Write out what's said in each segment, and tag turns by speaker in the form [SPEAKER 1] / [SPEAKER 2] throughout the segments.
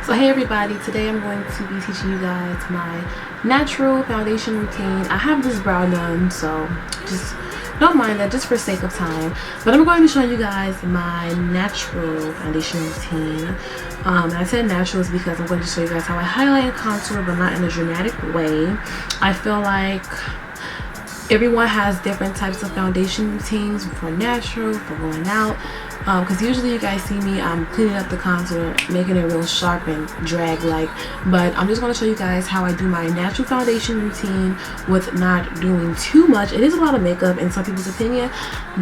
[SPEAKER 1] Hey everybody, today I'm going to be teaching you guys my natural foundation routine. I have this brow done, so just don't mind that, just for sake of time. But I'm going to be showing you guys my natural foundation routine. And I said natural is because I'm going to show you guys how I highlight and contour, but not in a dramatic way. I feel like everyone has different types of foundation routines for natural, for going out. Because usually you guys see me, I'm cleaning up the contour, making it real sharp and drag like, but I'm just going to show you guys how I do my natural foundation routine with not doing too much. It is a lot of makeup in some people's opinion,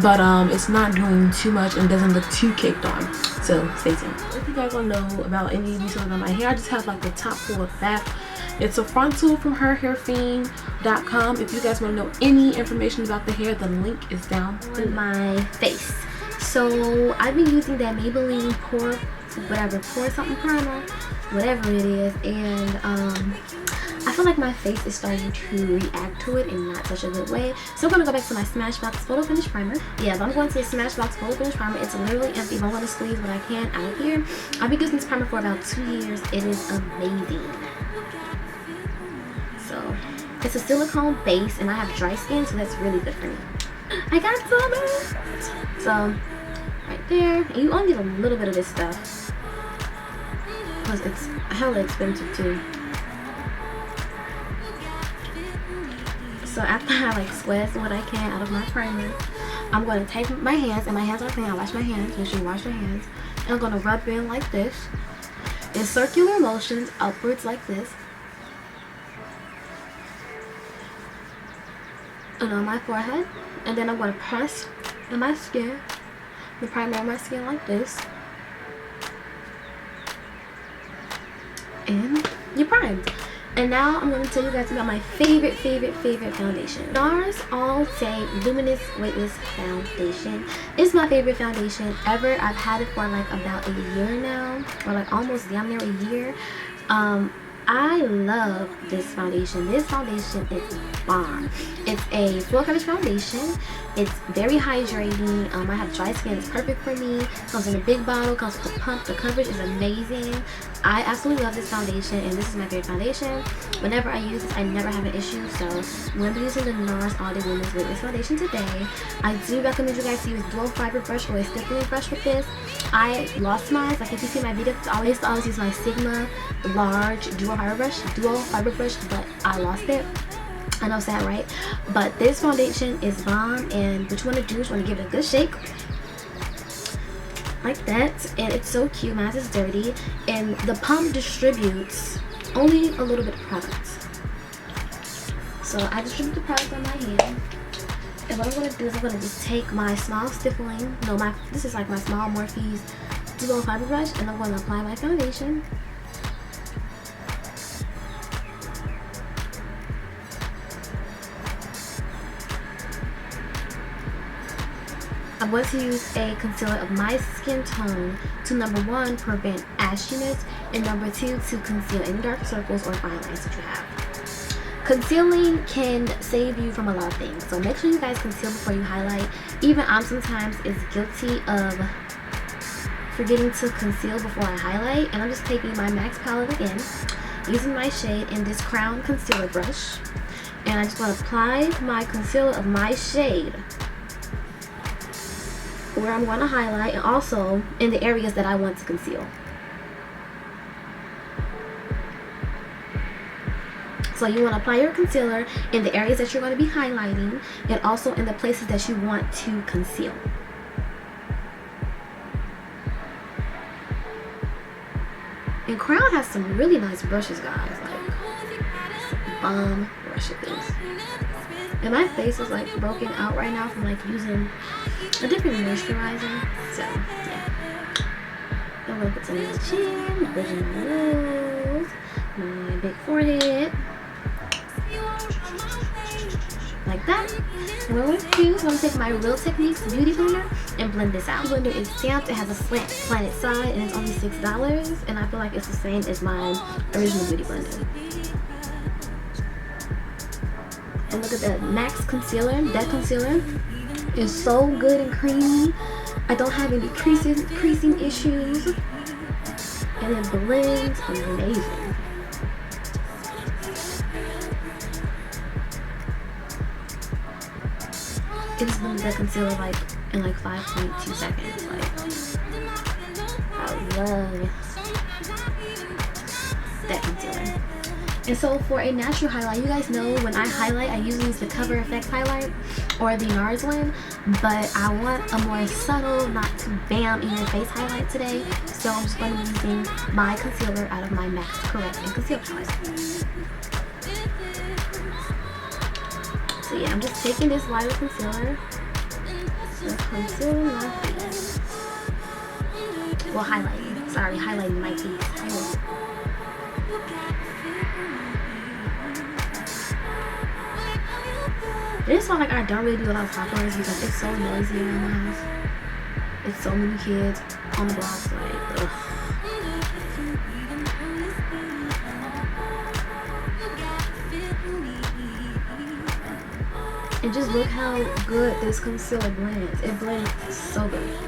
[SPEAKER 1] but it's not doing too much and doesn't look too caked on. So stay tuned. If you guys want to know about any details on my hair, I just have like the top pulled back. It's a frontal from herhairfiend.com. If you guys want to know any information about the hair, the link is down
[SPEAKER 2] on my face. So I've been using that Maybelline pore something primer, whatever it is, and I feel like my face is starting to react to it in not such a good way. So I'm gonna go back to my Smashbox Photo Finish Primer. Yeah, but I'm going to the Smashbox Photo Finish Primer. It's literally empty, but I'm gonna squeeze what I can out of here. I've been using this primer for about 2 years. It is amazing. So it's a silicone base, and I have dry skin, so that's really good for me. I got some. So right there, and you only need a little bit of this stuff because it's hella expensive too. So after I like squeeze what I can out of my primer, I'm going to take my hands, and my hands are clean. I wash my hands. Make sure you wash your hands. And I'm going to rub in like this in circular motions upwards like this, and on my forehead. And then I'm going to press in my skin, the primer on my skin like this, and you're primed. And now I'm going to tell you guys about my favorite foundation. NARS All Day Luminous Weightless Foundation is my favorite foundation ever. I've had it for like about a year now, or like almost damn near a year. I love this foundation. This foundation is bomb. It's a full coverage foundation. It's very hydrating. I have dry skin. It's perfect for me. Comes in a big bottle. Comes with a pump. The coverage is amazing. I absolutely love this foundation, and this is my favorite foundation. Whenever I use this, I never have an issue. So I'm going to be using the NARS All Day Luminous Weightless Foundation today. I do recommend you guys to use dual fiber brush or a stiffening brush with this. I lost mine. Like if you see my videos, I used to always use my Sigma large dual fiber brush, but I lost it. I know, sad, right? But this foundation is bomb, and what you want to do is you want to give it a good shake like that, and it's so cute. Mine is dirty, and the pump distributes only a little bit of product. So I distribute the product on my hand, and what I'm going to do is I'm going to just take my small stippling, this is like my small Morphe's dual fiber brush, and I'm going to apply my foundation. I'm going to use a concealer of my skin tone to, number 1, prevent ashiness, and number 2, to conceal any dark circles or fine lines that you have. Concealing can save you from a lot of things, so make sure you guys conceal before you highlight. Even I'm sometimes guilty of forgetting to conceal before I highlight, and I'm just taking my MAC palette again, using my shade in this Crown concealer brush, and I just want to apply my concealer of my shade where I'm going to highlight, and also in the areas that I want to conceal. So you want to apply your concealer in the areas that you're going to be highlighting, and also in the places that you want to conceal. And Crown has some really nice brushes, guys, like bomb brushes. And my face is like broken out right now from like using a different moisturizer. So yeah, I'm gonna put some on my chin, bridging my nose, my my big forehead. Like that. And what I'm going to do is I'm going to take my Real Techniques Beauty Blender and blend this out. The blender is stamped. It has a slanted side and it's only $6. And I feel like it's the same as my original beauty blender. And look at that Max Concealer. That concealer is so good and creamy. I don't have any creasing issues. And it blends amazing. It just blends that concealer like in like 5.2 seconds. Like, I love that concealer. And so for a natural highlight, you guys know when I highlight, I usually use the Cover FX highlight or the NARS one, but I want a more subtle, not too bam in your face highlight today. So I'm just going to be using my concealer out of my MAC Correct and Conceal palette. So yeah, I'm just taking this lighter concealer and concealing my face. Well, highlighting. Sorry, highlighting my face. It just felt like I don't really do a lot of popcorns because it's so noisy around my house. It's so many kids on the blocks, like, ugh. And just look how good this concealer blends. It blends so good.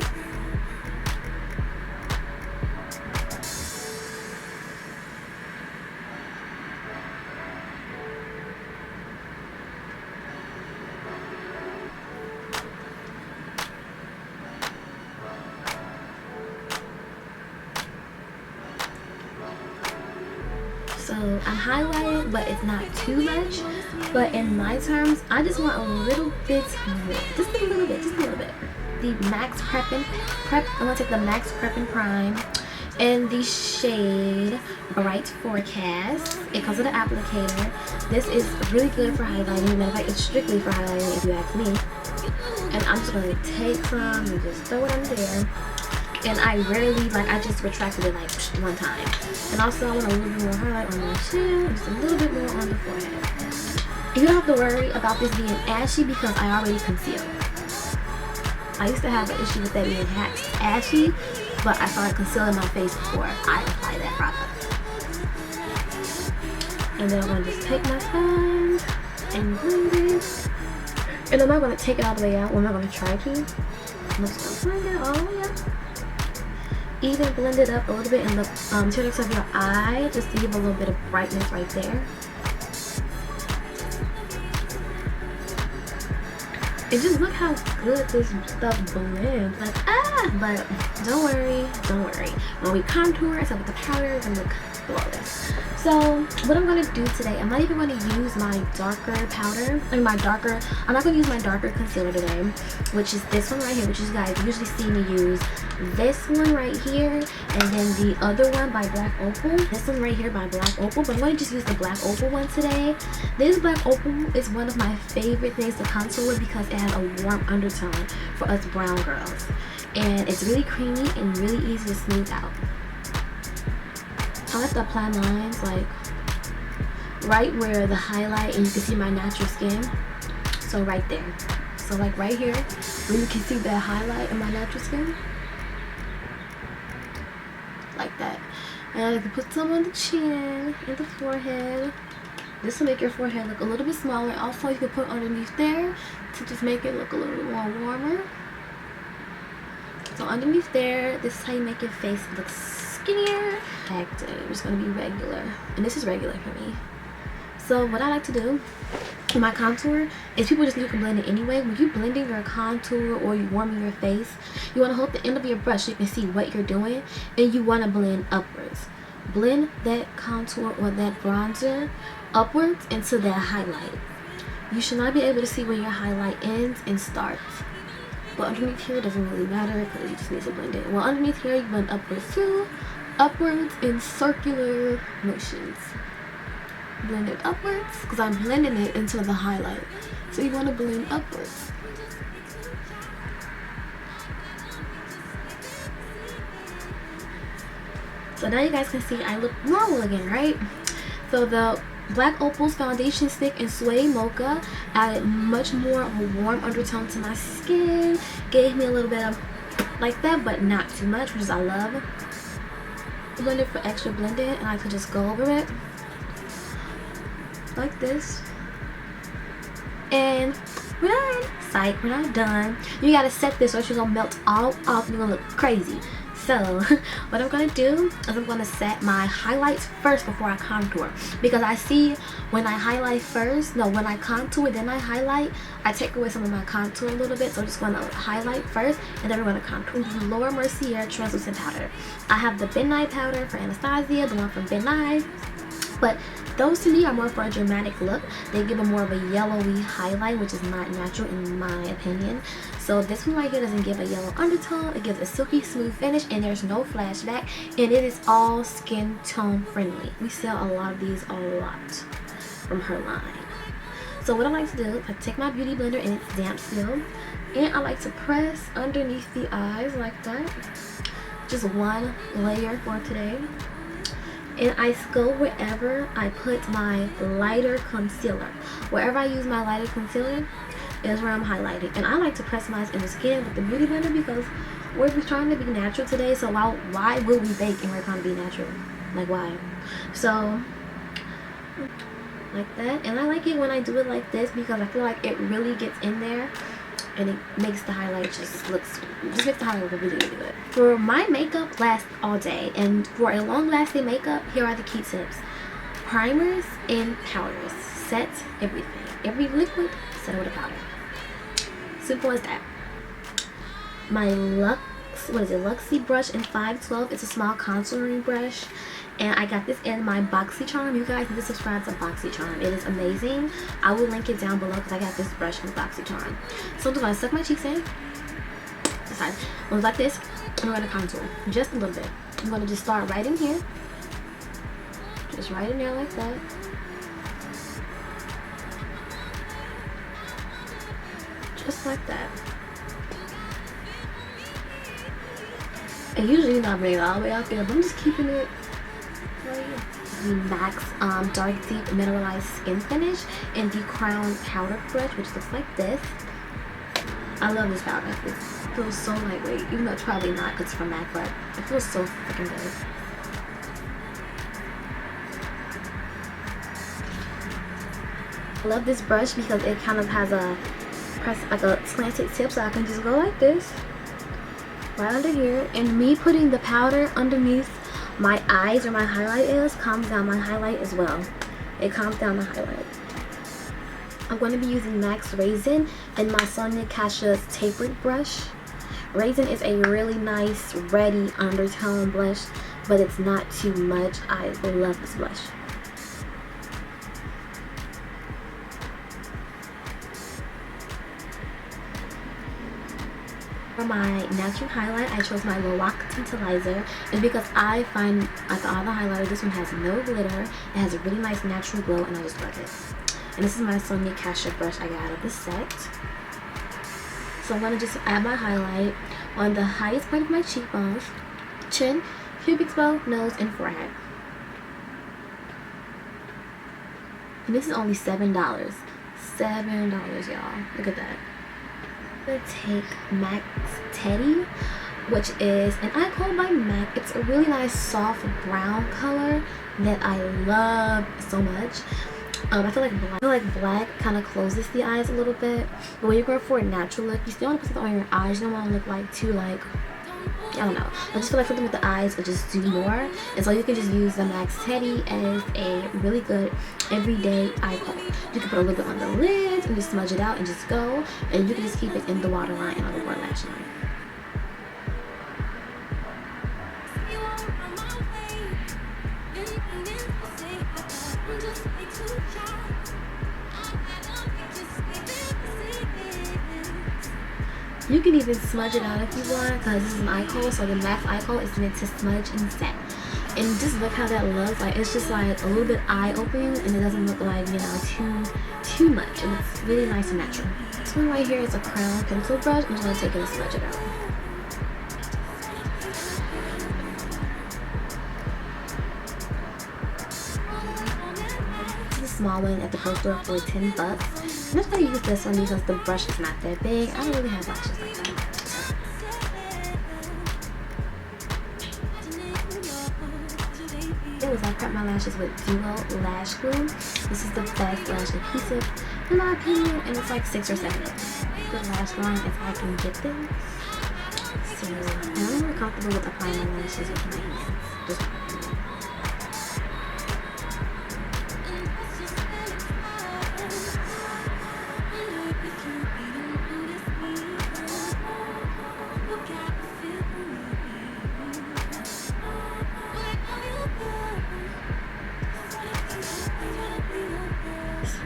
[SPEAKER 2] So I'm highlighting, but it's not too much. But in my terms, I just want a little bit more. Just a little bit, just a little bit. The Max Prep, I'm gonna take the Max Prep and Prime in the shade Bright Forecast. It comes with an applicator. This is really good for highlighting. Matter of fact, it's strictly for highlighting if you ask me. And I'm just gonna take some and just throw it under there. And I rarely, like, I just retracted it like one time. And also I want a little bit more highlight on my chin, just a little bit more on the forehead. You don't have to worry about this being ashy because I already concealed. I used to have an issue with that being ashy, but I started concealing my face before I apply that product. And then I'm going to just take my time and blend it. And I'm not going to take it all the way out. Well, I'm not going to try to. I'm just going to blend it all the way up. Even blend it up a little bit in the corners of your eye, just to give a little bit of brightness right there. And just look how good this stuff blends. Like, but don't worry. When we contour, so with the powder, it's gonna look flawless. So what I'm gonna do today, I'm not even gonna use my darker powder, I'm not gonna use my darker concealer today, which is this one right here, which you guys usually see me use. This one right here, and then the other one by Black Opal. This one right here by Black Opal, but I'm going to just use the Black Opal one today. This Black Opal is one of my favorite things to contour with because it has a warm undertone for us brown girls. And it's really creamy and really easy to smooth out. I like to apply lines like right where the highlight and you can see my natural skin. So right there. So like right here, where you can see that highlight in my natural skin. Like that. And I like to put some on the chin and the forehead. This will make your forehead look a little bit smaller. Also, you can put underneath there to just make it look a little bit more warmer. So underneath there, this is how you make your face look skinnier. Active. It's gonna be regular, and this is regular for me. So what I like to do with my contour is people just need to blend it anyway. When you're blending your contour or you're warming your face, you want to hold the end of your brush so you can see what you're doing, and you want to blend upwards. Blend that contour or that bronzer upwards into that highlight. You should not be able to see where your highlight ends and starts. But underneath here, it doesn't really matter because you just need to blend it. Well, underneath here, you blend upwards too. Upwards in circular motions. Blend it upwards because I'm blending it into the highlight. So you want to blend upwards. So now you guys can see I look normal again, right? So the Black Opal's foundation stick in Suede Mocha added much more of a warm undertone to my skin. Gave me a little bit of like that, but not too much, which is I love. Blend it for extra blending, and I could just go over it like this. And we're done. Psych, we're not done. You gotta set this or she's gonna melt all off. You're gonna look crazy. So what I'm gonna do is I'm gonna set my highlights first before I contour, because I see when I highlight first, no, when I contour then I highlight, I take away some of my contour a little bit. So I'm just gonna highlight first and then we're gonna contour. This is Laura Mercier translucent powder. I have the midnight powder for Anastasia, the one from midnight, but those to me are more for a dramatic look. They give a more of a yellowy highlight, which is not natural in my opinion. So this one right here doesn't give a yellow undertone. It gives a silky smooth finish and there's no flashback, and it is all skin tone friendly. We sell a lot of these a lot from her line. So what I like to do, I take my beauty blender and it's damp still, and I like to press underneath the eyes like that. Just one layer for today. And I go wherever I put my lighter concealer. Wherever I use my lighter concealer is where I'm highlighting. And I like to press mine in the skin with the beauty blender because we're trying to be natural today. So why will we bake and we're trying to be natural? Like, why? So like that. And I like it when I do it like this because I feel like it really gets in there and it makes the highlight just makes the highlight look really, really good. For my makeup lasts all day, and for a long lasting makeup, here are the key tips. Primers and powders. Set everything. Every liquid, set it with a powder. Simple as that. My Luxie brush in 512. It's a small contouring brush. And I got this in my Boxy Charm. You guys need to subscribe to Boxy Charm. It is amazing. I will link it down below because I got this brush in Boxy Charm. So I'm just going to suck my cheeks in. Decide. I'm going to like this. I'm going to contour just a little bit. I'm going to just start right in here. Just right in there like that. Just like that. And usually not bringing it all the way out there, but I'm just keeping it. The MAC's Dark Deep Mineralized Skin Finish in the Crown Powder Brush, which looks like this. I love this powder. It feels so lightweight, even though it's probably not because it's from MAC, but it feels so freaking good. I love this brush because it kind of has a slanted tip, so I can just go like this right under here, and me putting the powder underneath my eyes where my highlight is calms down my highlight as well. It calms down the highlight. I'm going to be using MAC's RAZIN and my Sonia Kash's tapered brush. RAZIN is a really nice reddy undertone blush, but it's not too much. I love this blush. For my natural highlight, I chose my LORAC TINTILZER. It's because I find like all the highlighters, this one has no glitter. It has a really nice natural glow, and I just love it. And this is my Sonia Kash's brush I got out of the set. So I'm going to just add my highlight on the highest part of my cheekbones, chin, pubic bow, nose, and forehead. And this is only $7. $7, y'all. Look at that. I'm going to take MAC's Teddy, which is an eye color by MAC. It's a really nice soft brown color that I love so much. I feel like black kind of closes the eyes a little bit, but when you're going for a natural look, you still want to put something on your eyes. You don't want to look like too like, I don't know. I just feel like something with the eyes would just do more, and so you can just use the MAC's Teddy as a really good everyday eye color. You can put a little bit on the lids and just smudge it out and just go, and you can just keep it in the waterline and on the lower lash line. You can even smudge it out if you want, because this is an eye color, so the MAC's eye color is meant to smudge and set. And just look how that looks. Like, it's just like a little bit eye opening, and it doesn't look like, you know, too much. And it's really nice and natural. This one right here is a crown pencil brush. I'm just going to take it and smudge it out. small one at the pro store for 10 bucks. I'm just gonna use this one because the brush is not that big. I don't really have lashes like that. I prep my lashes with Duo Lash Glue. This is the best lash adhesive in my opinion, and it's like $6 or $7. The last long as I can get them. So I'm more comfortable with applying my lashes with my hands. Just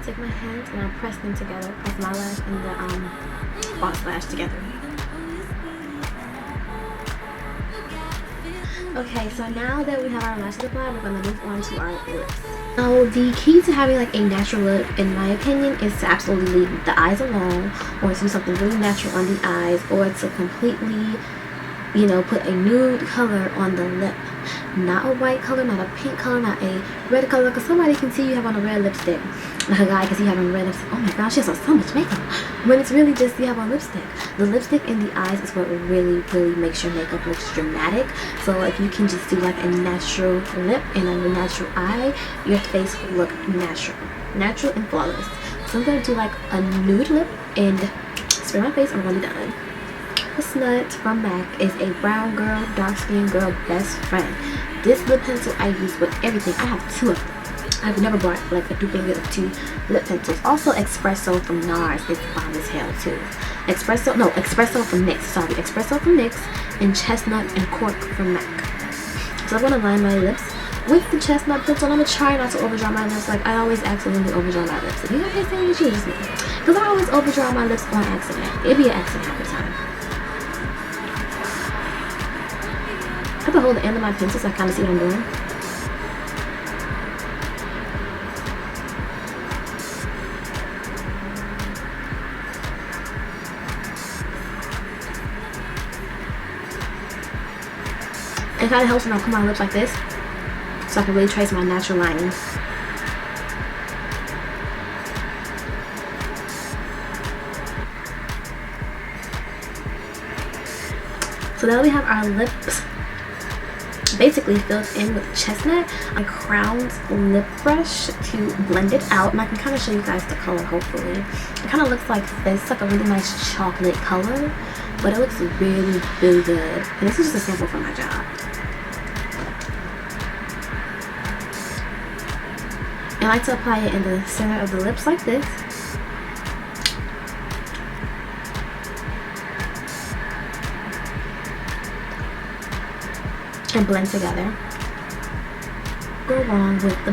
[SPEAKER 2] take my hands and I press them together, press my lash and the false lash together. Okay, so now that we have our lashes applied, we're gonna move on to our lips. So the key to having like a natural lip, in my opinion, is to absolutely leave the eyes alone, or to do something really natural on the eyes, or to completely, you know, put a nude color on the lip. Not a white color, not a pink color, not a red color, because somebody can see you have on a red lipstick. Like a guy can see you have on red lipstick. Oh my gosh, she has so much makeup. When it's really just you have on lipstick. The lipstick in the eyes is what really makes your makeup look dramatic. So if you can just do like a natural lip and a natural eye, your face will look natural. Natural and flawless. So I'm going to do like a nude lip and spray my face. I'm going to be done. CHESTNUT from MAC is a brown girl, dark skinned girl best friend. This lip pencil I use with everything. I have 2 of them. I've never bought like a duplicate of 2 lip pencils. Also Espresso from NARS is bomb as hell too. Espresso from NYX. Sorry, Espresso from NYX and CHESTNUT and Cork from MAC. So I'm gonna line my lips with the CHESTNUT pencil. I'm gonna try not to overdraw my lips. Like I always accidentally overdraw my lips. If you have anything, you choose me. Because I always overdraw my lips on accident. It'd be an accident half the time. I have to hold the end of my pencil so I kind of see what I'm doing. It kind of helps when I put my lips like this, so I can really trace my natural lines. So now we have our lips basically filled in with CHESTNUT. I crowned lip brush to blend it out, and I can kind of show you guys the color hopefully. It kind of looks like this, like a really nice chocolate color, but it looks really good. And this is just a sample for my job. I like to apply it in the center of the lips like this. And blend together. Go wrong with the